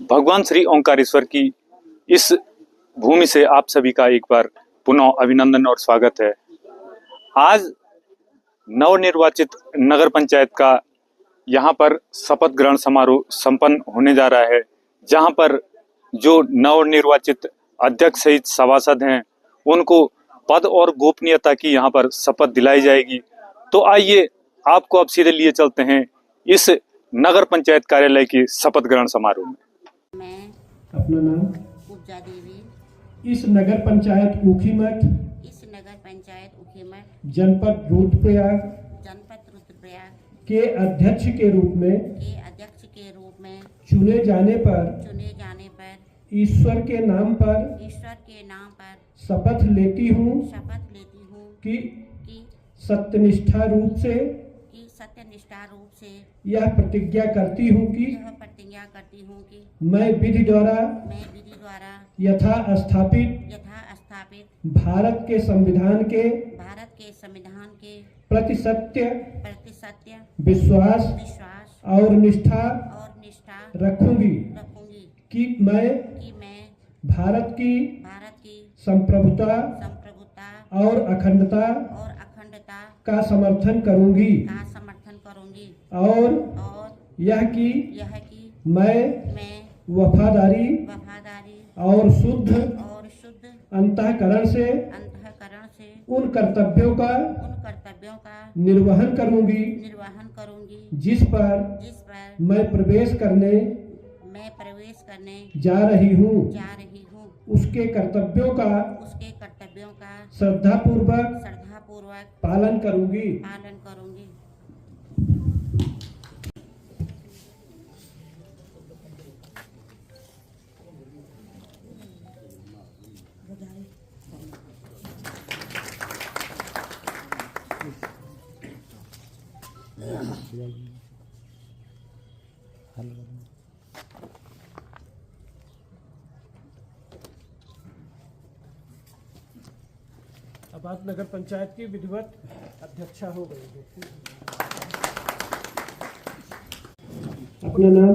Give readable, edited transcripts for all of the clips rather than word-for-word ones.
भगवान श्री ओंकारेश्वर की इस भूमि से आप सभी का एक बार पुनः अभिनंदन और स्वागत है। आज नवनिर्वाचित नगर पंचायत का यहाँ पर शपथ ग्रहण समारोह संपन्न होने जा रहा है, जहाँ पर जो नवनिर्वाचित अध्यक्ष सहित सभासद हैं उनको पद और गोपनीयता की यहाँ पर शपथ दिलाई जाएगी। तो आइए आपको अब सीधे लिए चलते हैं इस नगर पंचायत कार्यालय की शपथ ग्रहण समारोह में। मैं अपना नाम पूजा देवी इस नगर पंचायत ऊखीमठ जनपद रुद्रप्रयाग के अध्यक्ष के रूप में चुने जाने पर ईश्वर के नाम पर शपथ लेती हूँ कि सत्यनिष्ठा रूप से यह प्रतिज्ञा करती हूँ कि मैं विधि द्वारा यथा स्थापित भारत के संविधान के प्रति सत्य विश्वास और निष्ठा रखूंगी कि मैं भारत की संप्रभुता और अखंडता का समर्थन करूंगी और यह कि मैं वफादारी और शुद्ध अंतःकरण से उन कर्तव्यों का निर्वहन करूंगी जिस पर मैं प्रवेश करने जा रही हूँ। उसके कर्तव्यों का श्रद्धापूर्वक पालन करूंगी। अब आप नगर पंचायत की विधिवत अध्यक्षा हो गई। अपना नाम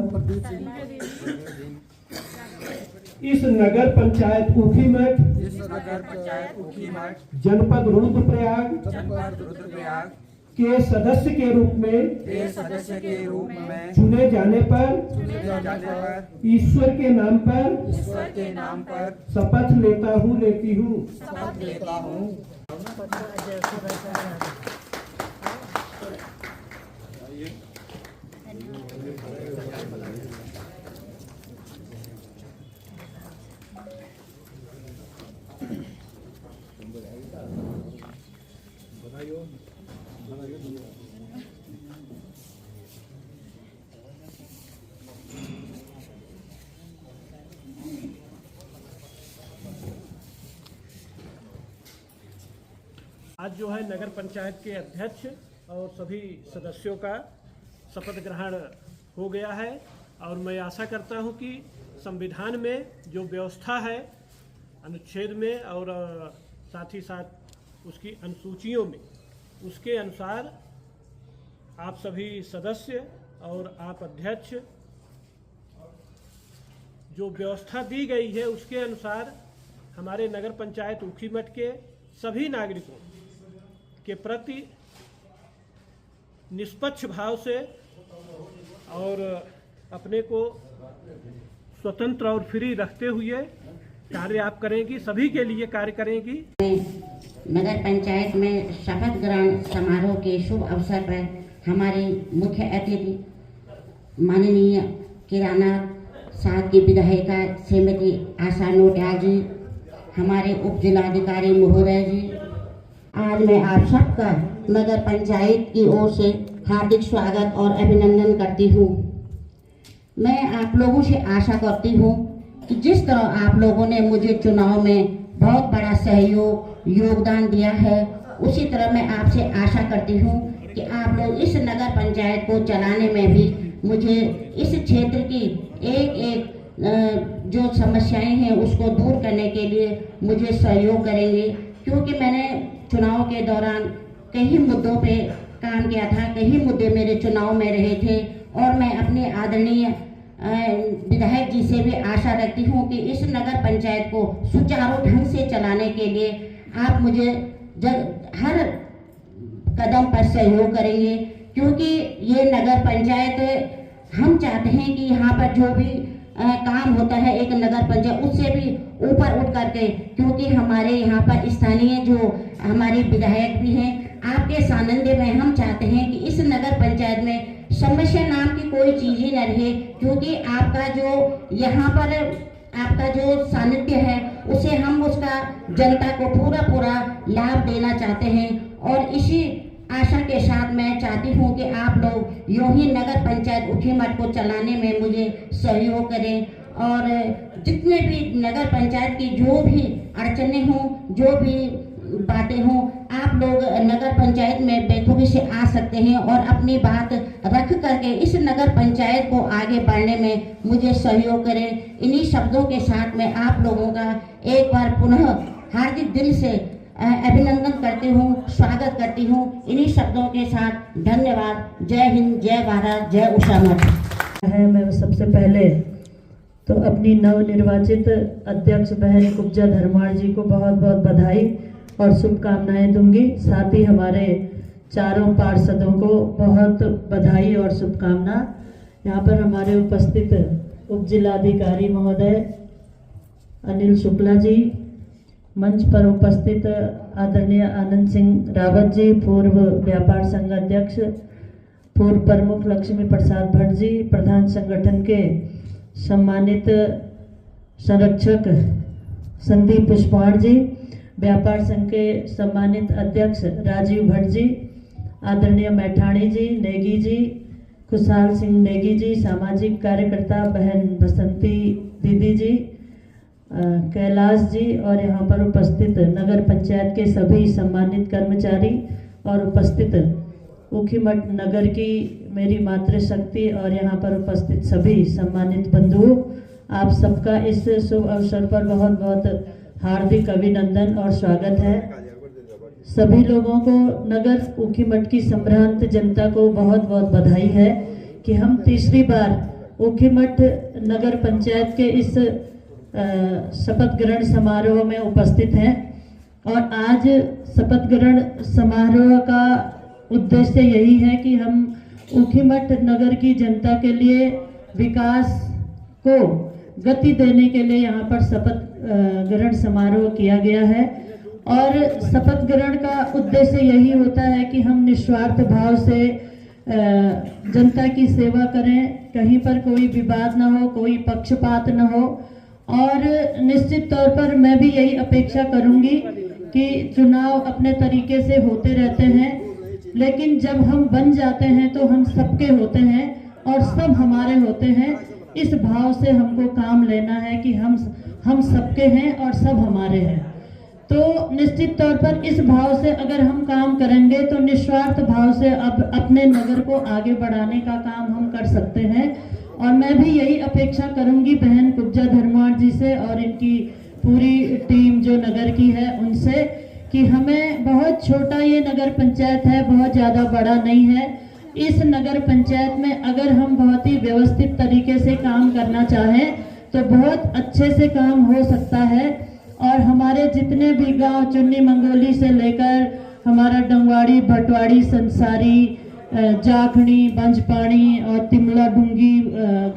इस नगर पंचायत ऊखीमठ जनपद रुद्रप्रयाग के सदस्य के रूप में चुने जाने पर ईश्वर के नाम पर शपथ लेती हूँ। आज जो है नगर पंचायत के अध्यक्ष और सभी सदस्यों का शपथ ग्रहण हो गया है और मैं आशा करता हूं कि संविधान में जो व्यवस्था है अनुच्छेद में और साथ ही साथ उसकी अनुसूचियों में उसके अनुसार आप सभी सदस्य और आप अध्यक्ष जो व्यवस्था दी गई है उसके अनुसार हमारे नगर पंचायत ऊखीमठ के सभी नागरिकों के प्रति निष्पक्ष भाव से और अपने को स्वतंत्र और फ्री रखते हुए कार्य आप करेंगी, सभी के लिए कार्य करेंगी। नगर पंचायत में शपथ ग्रहण समारोह के शुभ अवसर पर हमारे मुख्य अतिथि माननीय किराना साथ की विधायिका श्रीमती आशा नोटियाल जी, हमारे उप जिलाधिकारी महोदय जी, आज मैं आप सबका नगर पंचायत की ओर से हार्दिक स्वागत और अभिनंदन करती हूँ। मैं आप लोगों से आशा करती हूँ कि जिस तरह आप लोगों ने मुझे चुनाव में बहुत बड़ा सहयोग योगदान दिया है, उसी तरह मैं आपसे आशा करती हूँ कि आप लोग इस नगर पंचायत को चलाने में भी मुझे इस क्षेत्र की एक जो समस्याएं हैं उसको दूर करने के लिए मुझे सहयोग करेंगे, क्योंकि मैंने चुनाव के दौरान कई मुद्दों पे काम किया था, कई मुद्दे मेरे चुनाव में रहे थे और मैं अपने आदरणीय विधायक जी से भी आशा रखती हूँ कि इस नगर पंचायत को सुचारू ढंग से चलाने के लिए आप मुझे हर कदम पर सहयोग करेंगे, क्योंकि ये नगर पंचायत हम चाहते हैं कि यहाँ पर जो भी काम होता है एक नगर पंचायत उससे भी ऊपर उठ करके, क्योंकि हमारे यहाँ पर स्थानीय जो हमारे विधायक भी हैं, आपके सानिध्य में हम चाहते हैं कि इस नगर पंचायत में समस्या नाम की कोई चीज ही न रहे, क्योंकि आपका जो यहाँ पर आपका जो सानिध्य है उसे हम उसका जनता को पूरा लाभ देना चाहते हैं। और इसी आशा के साथ मैं चाहती हूँ कि आप लोग यूं ही नगर पंचायत ऊखीमठ को चलाने में मुझे सहयोग करें और जितने भी नगर पंचायत की जो भी अड़चने हों, जो भी बातें हों, आप लोग नगर पंचायत में बेखूबी से आ सकते हैं और अपनी बात रख करके इस नगर पंचायत को आगे बढ़ने में मुझे सहयोग करें। इन्हीं शब्दों के साथ मैं आप लोगों का एक बार पुनः हार्दिक दिल से अभिनंदन करती हूँ, स्वागत करती हूँ। इन्हीं शब्दों के साथ धन्यवाद। जय हिंद, जय भारत, जय उषा मठ। मैं सबसे पहले तो अपनी नवनिर्वाचित अध्यक्ष बहन कुब्जा धर्माड़ जी को बहुत बहुत बधाई और शुभकामनाएं दूंगी। साथ ही हमारे चारों पार्षदों को बहुत बधाई और शुभकामना। यहाँ पर हमारे उपस्थित उप जिलाधिकारी महोदय अनिल शुक्ला जी, मंच पर उपस्थित आदरणीय आनंद सिंह रावत जी, पूर्व व्यापार संघ अध्यक्ष, पूर्व प्रमुख लक्ष्मी प्रसाद भट्ट जी, प्रधान संगठन के सम्मानित संरक्षक संदीप पुष्पाण जी, व्यापार संघ के सम्मानित अध्यक्ष राजीव भट्ट जी, आदरणीय मैठाणी जी, नेगी जी, खुशहाल सिंह नेगी जी, सामाजिक कार्यकर्ता बहन बसंती दीदी जी, कैलाश जी और यहाँ पर उपस्थित नगर पंचायत के सभी सम्मानित कर्मचारी और उपस्थित ऊखीमठ नगर की मेरी मातृशक्ति और यहाँ पर उपस्थित सभी सम्मानित बंधुओं, आप सबका इस शुभ अवसर पर बहुत बहुत हार्दिक अभिनंदन और स्वागत है। सभी लोगों को नगर ऊखीमठ की संभ्रांत जनता को बहुत बहुत बधाई है कि हम तीसरी बार ऊखीमठ नगर पंचायत के इस शपथ ग्रहण समारोह में उपस्थित हैं और आज शपथ ग्रहण समारोह का उद्देश्य यही है कि हम ऊखीमठ नगर की जनता के लिए विकास को गति देने के लिए यहाँ पर शपथ ग्रहण समारोह किया गया है। और शपथ ग्रहण का उद्देश्य यही होता है कि हम निस्वार्थ भाव से जनता की सेवा करें, कहीं पर कोई विवाद न हो, कोई पक्षपात न हो। और निश्चित तौर पर मैं भी यही अपेक्षा करूंगी कि चुनाव अपने तरीके से होते रहते हैं, लेकिन जब हम बन जाते हैं तो हम सबके होते हैं और सब हमारे होते हैं। इस भाव से हमको काम लेना है कि हम सबके हैं और सब हमारे हैं। तो निश्चित तौर पर इस भाव से अगर हम काम करेंगे तो निस्वार्थ भाव से अब अपने नगर को आगे बढ़ाने का काम हम कर सकते हैं। और मैं भी यही अपेक्षा करूंगी बहन कुब्जा धर्माड़ जी से और इनकी पूरी टीम जो नगर की है उनसे कि हमें बहुत छोटा ये नगर पंचायत है, बहुत ज़्यादा बड़ा नहीं है। इस नगर पंचायत में अगर हम बहुत ही व्यवस्थित तरीके से काम करना चाहें तो बहुत अच्छे से काम हो सकता है। और हमारे जितने भी गांव चुन्नी मंगोली से लेकर हमारा डंगवाड़ी, भटवाड़ी, संसारी, जाखनी, बंजपानी और तिमला डूंगी,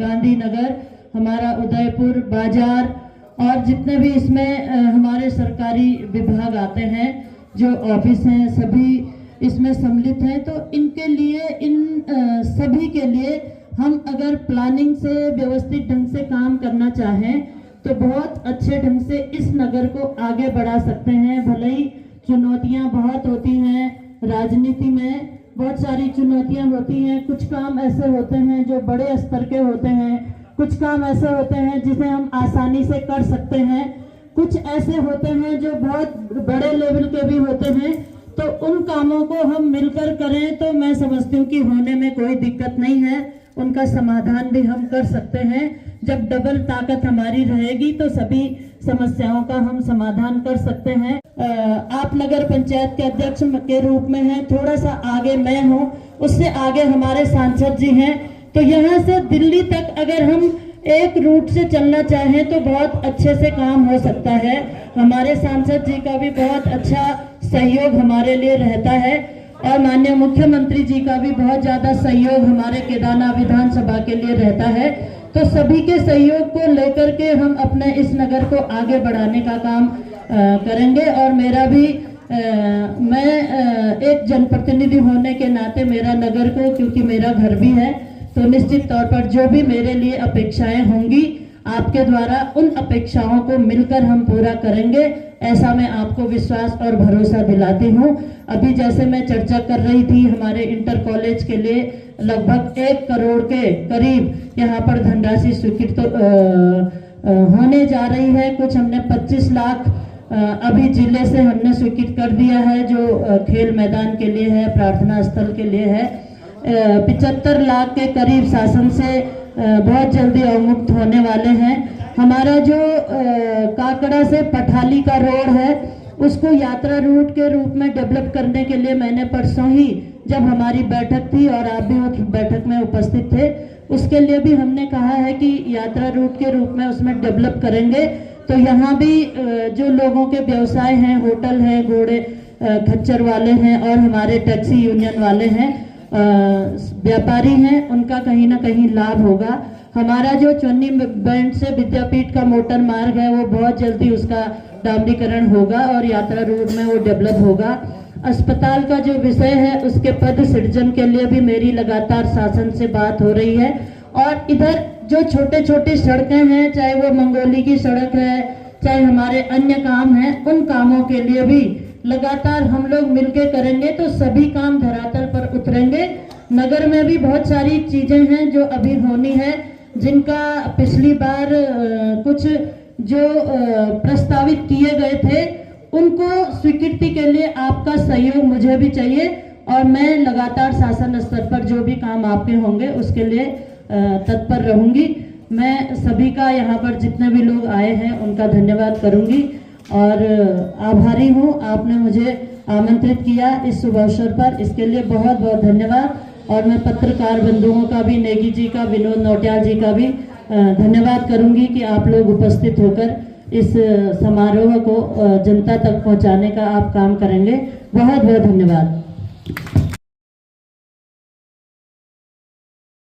गांधीनगर, हमारा उदयपुर बाजार और जितने भी इसमें हमारे सरकारी विभाग आते हैं, जो ऑफिस हैं, सभी इसमें सम्मिलित हैं। तो इनके लिए, इन सभी के लिए हम अगर प्लानिंग से व्यवस्थित ढंग से काम करना चाहें तो बहुत अच्छे ढंग से इस नगर को आगे बढ़ा सकते हैं। भले ही चुनौतियां बहुत होती हैं, राजनीति में बहुत सारी चुनौतियां होती हैं। कुछ काम ऐसे होते हैं जो बड़े स्तर के होते हैं, कुछ काम ऐसे होते हैं जिसे हम आसानी से कर सकते हैं, कुछ ऐसे होते हैं जो बहुत बड़े लेवल के भी होते हैं। तो उन कामों को हम मिलकर करें तो मैं समझती हूँ कि होने में कोई दिक्कत नहीं है, उनका समाधान भी हम कर सकते हैं। जब डबल ताकत हमारी रहेगी तो सभी समस्याओं का हम समाधान कर सकते हैं। आप नगर पंचायत के अध्यक्ष के रूप में हैं, थोड़ा सा आगे मैं हूँ, उससे आगे हमारे सांसद जी हैं। तो यहाँ से दिल्ली तक अगर हम एक रूट से चलना चाहें तो बहुत अच्छे से काम हो सकता है। हमारे सांसद जी का भी बहुत अच्छा सहयोग हमारे लिए रहता है और माननीय मुख्यमंत्री जी का भी बहुत ज़्यादा सहयोग हमारे केदारनाथ विधानसभा के लिए रहता है। तो सभी के सहयोग को लेकर के हम अपने इस नगर को आगे बढ़ाने का काम करेंगे। और मेरा भी मैं एक जनप्रतिनिधि होने के नाते मेरा नगर को, क्योंकि मेरा घर भी है, तो निश्चित तौर पर जो भी मेरे लिए अपेक्षाएं होंगी आपके द्वारा, उन अपेक्षाओं को मिलकर हम पूरा करेंगे, ऐसा मैं आपको विश्वास और भरोसा दिलाती हूँ। अभी जैसे मैं चर्चा कर रही थी, हमारे इंटर कॉलेज के लिए लगभग 1 करोड़ के करीब यहाँ पर धनराशि स्वीकृत होने जा रही है। कुछ हमने 25 लाख अभी जिले से हमने स्वीकृत कर दिया है, जो खेल मैदान के लिए है, प्रार्थना स्थल के लिए है। 75 लाख के करीब शासन से बहुत जल्दी अवमुक्त होने वाले हैं। हमारा जो काकड़ा से पठाली का रोड है, उसको यात्रा रूट के रूप में डेवलप करने के लिए मैंने परसों ही जब हमारी बैठक थी और आप भी उस बैठक में उपस्थित थे, उसके लिए भी हमने कहा है कि यात्रा रूट के रूप में उसमें डेवलप करेंगे। तो यहाँ भी जो लोगों के व्यवसाय हैं, होटल हैं, घोड़े खच्चर वाले हैं और हमारे टैक्सी यूनियन वाले हैं, व्यापारी हैं, उनका कहीं ना कहीं लाभ होगा। हमारा जो चुन्नी बैंड से विद्यापीठ का मोटर मार्ग है, वो बहुत जल्दी उसका डामरीकरण होगा और यात्रा रूट में वो डेवलप होगा। अस्पताल का जो विषय है, उसके पद सृजन के लिए भी मेरी लगातार शासन से बात हो रही है। और इधर जो छोटे छोटे सड़कें हैं, चाहे वो मंगोली की सड़क है, चाहे हमारे अन्य काम हैं, उन कामों के लिए भी लगातार हम लोग मिलके करेंगे तो सभी काम धरातल पर उतरेंगे। नगर में भी बहुत सारी चीजें हैं जो अभी होनी है, जिनका पिछली बार कुछ जो प्रस्तावित किए गए थे, उनको स्वीकृति के लिए आपका सहयोग मुझे भी चाहिए और मैं लगातार शासन स्तर पर जो भी काम आपके होंगे उसके लिए तत्पर रहूंगी। मैं सभी का, यहाँ पर जितने भी लोग आए हैं, उनका धन्यवाद करूंगी और आभारी हूँ आपने मुझे आमंत्रित किया इस शुभ अवसर पर, इसके लिए बहुत बहुत धन्यवाद। और मैं पत्रकार बंधुओं का भी, नेगी जी का, विनोद नौटियाल जी का भी धन्यवाद करूंगी कि आप लोग उपस्थित होकर इस समारोह को जनता तक पहुंचाने का आप काम करेंगे। बहुत बहुत धन्यवाद।